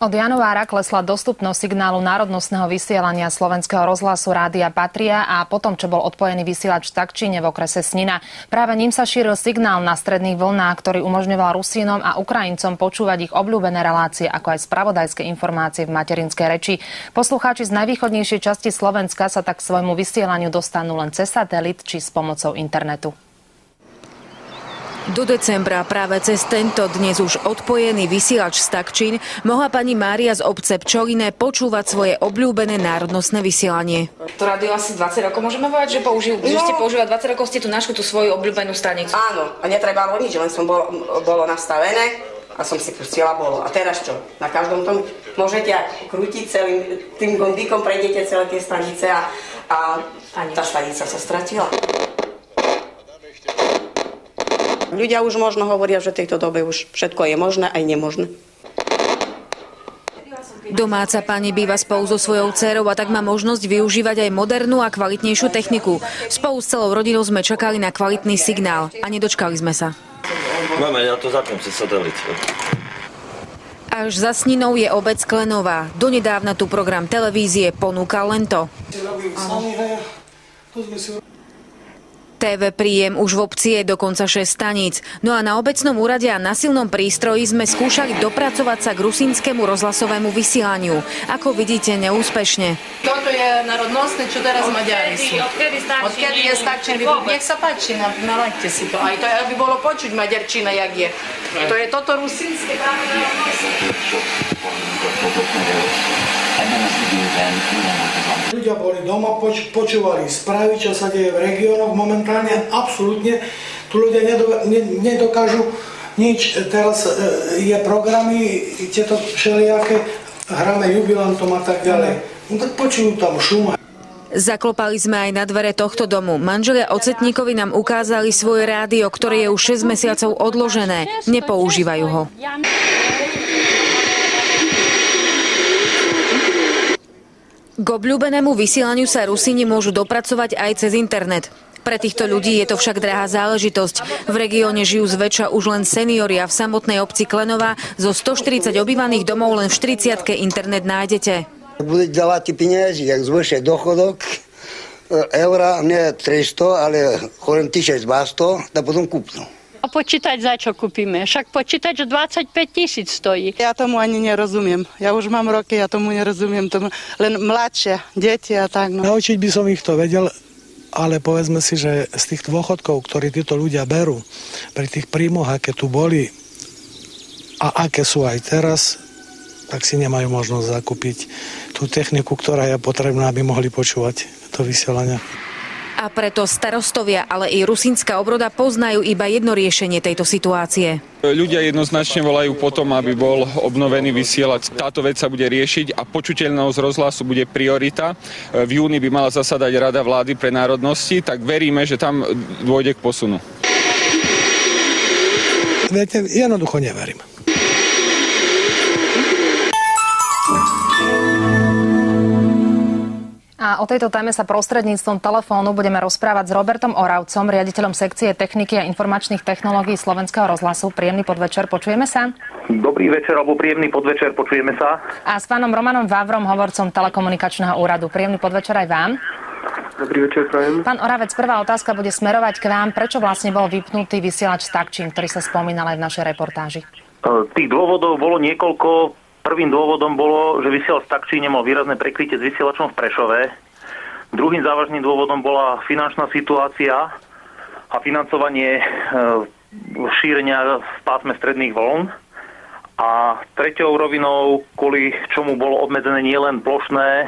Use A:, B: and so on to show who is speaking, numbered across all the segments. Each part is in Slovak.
A: Od januára klesla dostupnosť signálu národnostného vysielania Slovenského rozhlasu Rádia Patria a potom, čo bol odpojený vysielač v Takčíne v okrese Snina. Práve ním sa šíril signál na stredných vlnách, ktorý umožňoval Rusínom a Ukrajincom počúvať ich obľúbené relácie, ako aj spravodajské informácie v materinskej reči. Poslucháči z najvýchodnejšej časti Slovenska sa tak k svojmu vysielaniu dostanú len cez satelit či s pomocou internetu.
B: Do decembra práve cez tento dnes už odpojený vysielač z Takčín mohla pani Mária z obce Pčoliné počúvať svoje obľúbené národnostné vysielanie.
C: To rádio asi 20 rokov môžeme povedať, že ste používali 20 rokov, ste tu našli tú svoju obľúbenú stanicu.
D: Áno, a netrebalo nič, len som bolo nastavené a som si pustila bolo. A teraz čo? Na každom tom môžete krútiť celým tým gondíkom, prejdete celé tie stanice a tá stanica sa stratila. Ľudia už možno hovoria, že v tejto dobe už všetko je možné aj nemožné.
B: Domáca pani býva spolu so svojou dcérou a tak má možnosť využívať aj modernú a kvalitnejšiu techniku. Spolu s celou rodinou sme čakali na kvalitný signál a nedočkali sme sa.
E: Máme, ja to zapnem cez satelit.
B: Až za Sninou je obec Klenová. Donedávna tu program televízie ponúkal len to. TV príjem už v obci je dokonca 6 staníc. No a na obecnom úrade a na silnom prístroji sme skúšali dopracovať sa k rusínskému rozhlasovému vysielaniu. Ako vidíte, neúspešne.
F: Toto je národnostné, čo teraz Maďari sú. Odkedy je Takčín? Nech sa páči, nalaďte si to. Aj to, aby bolo počuť maďarčina, jak je. To je toto rusínske práve národnostné.
G: Ľudia boli doma, počúvali správy, čo sa deje v regiónoch momentálne. Absolútne, tu ľudia nedokážu nič. Teraz je programy, tieto všelijaké, hráme jubilantom a tak ďalej. No tak počujú tam šum.
B: Zaklopali sme aj na dvere tohto domu. Manželia Ocetníkovi nám ukázali svoje rádio, ktoré je už 6 mesiacov odložené. Nepoužívajú ho. K obľúbenému vysielaniu sa Rusíni môžu dopracovať aj cez internet. Pre týchto ľudí je to však drahá záležitosť. V regióne žijú zväčša už len seniori a v samotnej obci Klenová zo 140 obývaných domov len v 40-ke internet nájdete.
H: Budete dávať peniaze, jak zvyšuje dochodok, eura, nie 300, ale kolem 1200, a potom kúpnu.
I: A počítať za čo kúpime? Však počítať, že 25 000 stojí.
F: Ja tomu ani nerozumiem. Ja už mám roky, ja tomu nerozumiem. Len mladšie, deti a tak. No.
G: Naučiť by som ich to vedel, ale povedzme si, že z tých dôchodkov, ktorí títo ľudia berú, pri tých príjmoch, aké tu boli a aké sú aj teraz, tak si nemajú možnosť zakúpiť tú techniku, ktorá je potrebná, aby mohli počúvať to vysielanie.
B: A preto starostovia, ale i rusínska obroda poznajú iba jedno riešenie tejto situácie.
J: Ľudia jednoznačne volajú potom, aby bol obnovený vysielač. Táto vec sa bude riešiť a počuteľnosť rozhlasu bude priorita. V júni by mala zasadať Rada vlády pre národnosti, tak veríme, že tam dôjde k posunu.
G: Viete, jednoducho neverím.
A: A o tejto téme sa prostredníctvom telefónu budeme rozprávať s Robertom Oravcom, riaditeľom sekcie techniky a informačných technológií Slovenského rozhlasu. Príjemný podvečer, počujeme sa?
K: Dobrý večer alebo príjemný podvečer, počujeme sa.
A: A s pánom Romanom Vávrom, hovorcom telekomunikačného úradu. Príjemný podvečer aj vám.
K: Dobrý večer, prajem.
A: Pán Oravec, prvá otázka bude smerovať k vám. Prečo vlastne bol vypnutý vysielač z Takčín, ktorý sa spomínal aj v našej reportáži?
K: Tých dôvodov bolo niekoľko. Prvým dôvodom bolo, že vysielač v Takčíne mal výrazné prekrytie s vysielačom v Prešove. Druhým závažným dôvodom bola finančná situácia a financovanie šírenia v pásme stredných vln. A treťou rovinou, kvôli čomu bolo obmedzené nielen plošné,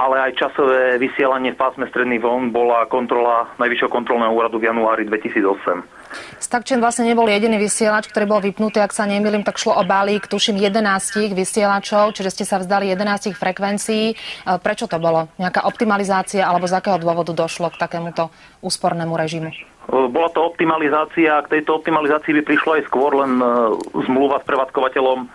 K: ale aj časové vysielanie v pásme stredných vln, bola kontrola Najvyššieho kontrolného úradu v januári 2008.
A: Z Takčín vlastne nebol jediný vysielač, ktorý bol vypnutý, ak sa nemýlim, tak šlo o balík, tuším 11 vysielačov, čiže ste sa vzdali 11 frekvencií. Prečo to bolo? Nejaká optimalizácia, alebo z akého dôvodu došlo k takémuto úspornému režimu?
K: Bola to optimalizácia, k tejto optimalizácii by prišlo aj skôr, len zmluva s prevádzkovateľom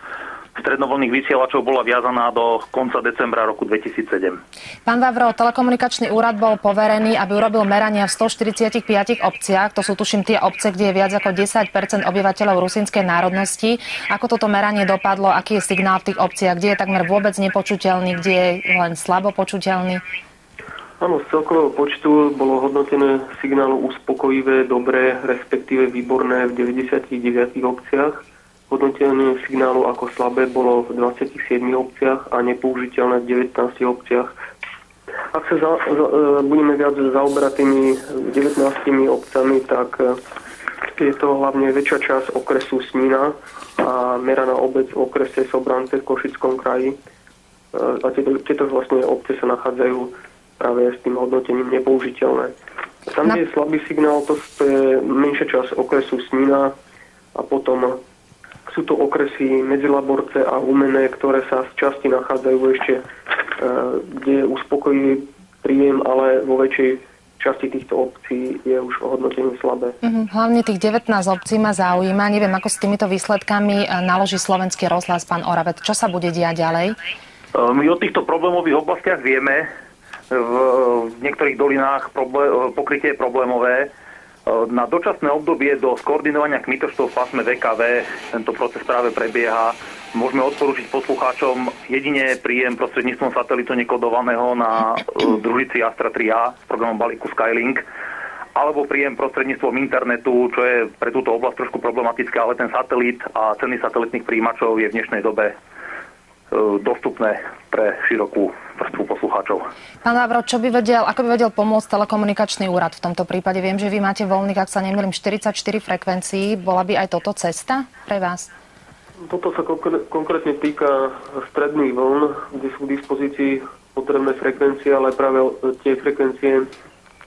K: strednovlnných vysielačov bola viazaná do konca decembra roku 2007.
A: Pán Vavro, telekomunikačný úrad bol poverený, aby urobil merania v 145 obciach. To sú tuším tie obce, kde je viac ako 10% obyvateľov rusínskej národnosti. Ako toto meranie dopadlo? Aký je signál v tých obciach? Kde je takmer vôbec nepočuteľný? Kde je len slabo počuteľný?
L: Áno, z celkového počtu bolo hodnotené signálu uspokojivé, dobré, respektíve výborné v 99 obciach. Hodnotenie signálu ako slabé bolo v 27 obciach a nepoužiteľné v 19 obciach. Ak sa budeme viac zaoberať tými 19 obcami, tak je to hlavne väčšia časť okresu Snina a meraná obec v okrese Sobrance v Košickom kraji. A tieto vlastne obce sa nachádzajú práve s tým hodnotením nepoužiteľné. Tam, kde je slabý signál, to je menšia časť okresu Snina a potom sú to okresy Medzilaborce a Humenné, ktoré sa z časti nachádzajú ešte, kde je uspokojivý príjem, ale vo väčšej časti týchto obcí je už hodnotenie slabé.
A: Hlavne tých 19 obcí ma zaujíma. Neviem, ako s týmito výsledkami naloží Slovenský rozhlas, pán Oravec. Čo sa bude diať ďalej?
K: My o týchto problémových oblastiach vieme. V niektorých dolinách pokrytie je problémové. Na dočasné obdobie do skoordinovania kmitočtov v pásme VKV tento proces práve prebieha. Môžeme odporúčiť poslucháčom jedine príjem prostredníctvom satelitu nekodovaného na družici Astra 3A s programom balíku Skylink, alebo príjem prostredníctvom internetu, čo je pre túto oblasť trošku problematické, ale ten satelit a ceny satelitných príjimačov je v dnešnej dobe dostupné pre širokú vrstvu poslucháčov.
A: Pán Vavro, ako by vedel pomôcť telekomunikačný úrad v tomto prípade? Viem, že vy máte voľných, ak sa nemýlim, 44 frekvencií. Bola by aj toto cesta pre vás?
L: Toto sa konkrétne týka stredných vln, kde sú k dispozícii potrebné frekvencie, ale práve tie frekvencie,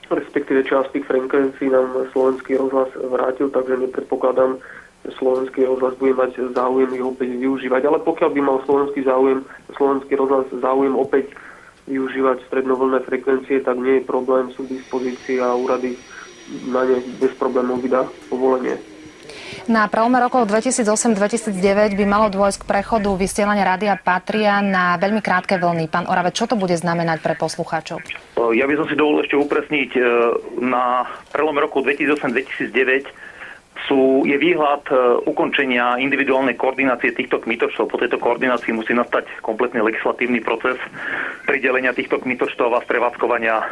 L: respektíve časť tých frekvencií nám Slovenský rozhlas vrátil, takže nepredpokladám, Slovenský rozhlas bude mať záujem ich opäť využívať. Ale pokiaľ by mal Slovenský rozhlas záujem opäť využívať strednovlnné frekvencie, tak nie je problém, sú k dispozícii a úrady na ne bez problémov vydá povolenie.
A: Na prelome rokov 2008-2009 by malo dôjsť k prechodu vysielania Rádia Patria na veľmi krátke vlny. Pán Oravec, čo to bude znamenať pre poslucháčov?
K: Ja by som si dovolil ešte upresniť. Na prelome rokov 2008-2009 je výhľad ukončenia individuálnej koordinácie týchto kmitočtov. Po tejto koordinácii musí nastať kompletný legislatívny proces pridelenia týchto kmitočtov a sprevádzkovania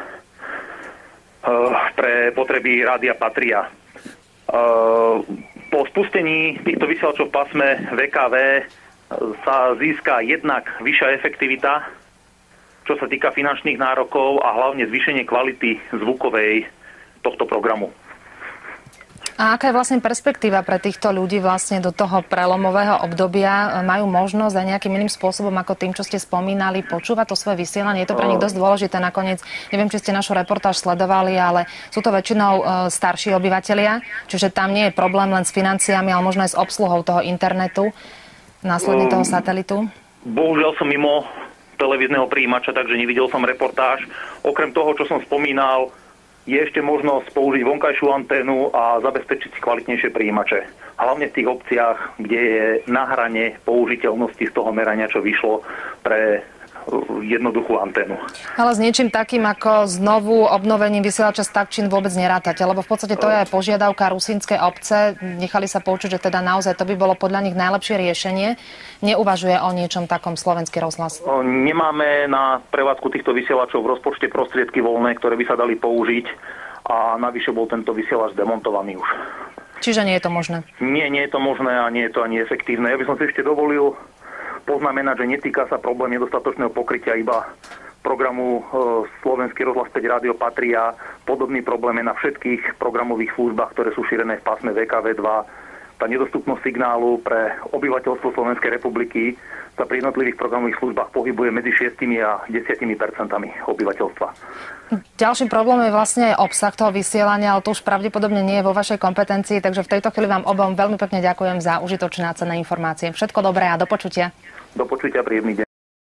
K: pre potreby Rádia Patria. Po spustení týchto vysielačov v pásme VKV sa získa jednak vyššia efektivita, čo sa týka finančných nárokov a hlavne zvýšenie kvality zvukovej tohto programu.
A: A aká je vlastne perspektíva pre týchto ľudí vlastne do toho prelomového obdobia? Majú možnosť aj nejakým iným spôsobom, ako tým, čo ste spomínali, počúvať to svoje vysielanie? Je to pre nich dosť dôležité nakoniec. Neviem, či ste našu reportáž sledovali, ale sú to väčšinou starší obyvatelia, čiže tam nie je problém len s financiami, ale možno aj s obsluhou toho internetu, následne toho satelitu.
K: Bohužiaľ som mimo televízneho prijímača, takže nevidel som reportáž. Okrem toho, čo som spomínal, je ešte možnosť použiť vonkajšiu anténu a zabezpečiť si kvalitnejšie prijímače. Hlavne v tých obciach, kde je na hrane použiteľnosti z toho merania, čo vyšlo pre jednoduchú anténu.
A: Ale s niečím takým ako znovu obnovením vysielača z Takčín vôbec nerátate, lebo v podstate to je aj požiadavka rusínskej obce. Nechali sa poučiť, že teda naozaj to by bolo podľa nich najlepšie riešenie. Neuvažuje o niečom takom Slovenský rozhlas?
K: Nemáme na prevádzku týchto vysielačov v rozpočte prostriedky voľné, ktoré by sa dali použiť a navyše bol tento vysielač demontovaný už.
A: Čiže nie je to možné? Nie
K: je to možné a nie je to ani efektívne. Ja by som si ešte dovolil poznamenať, že netýka sa problém nedostatočného pokrytia iba programu Slovenský rozhlas 5 Rádio Patria. Podobný problém je na všetkých programových službách, ktoré sú šírené v pásme VKV 2. Tá nedostupnosť signálu pre obyvateľstvo Slovenskej republiky sa pri jednotlivých programových službách pohybuje medzi 6 a 10% obyvateľstva.
A: Ďalším problémom je vlastne aj obsah toho vysielania, ale to už pravdepodobne nie je vo vašej kompetencii, takže v tejto chvíli vám obom veľmi pekne ďakujem za užitočné a cenné informácie. Všetko dobré a do počutia.
K: Do počutia, príjemný deň.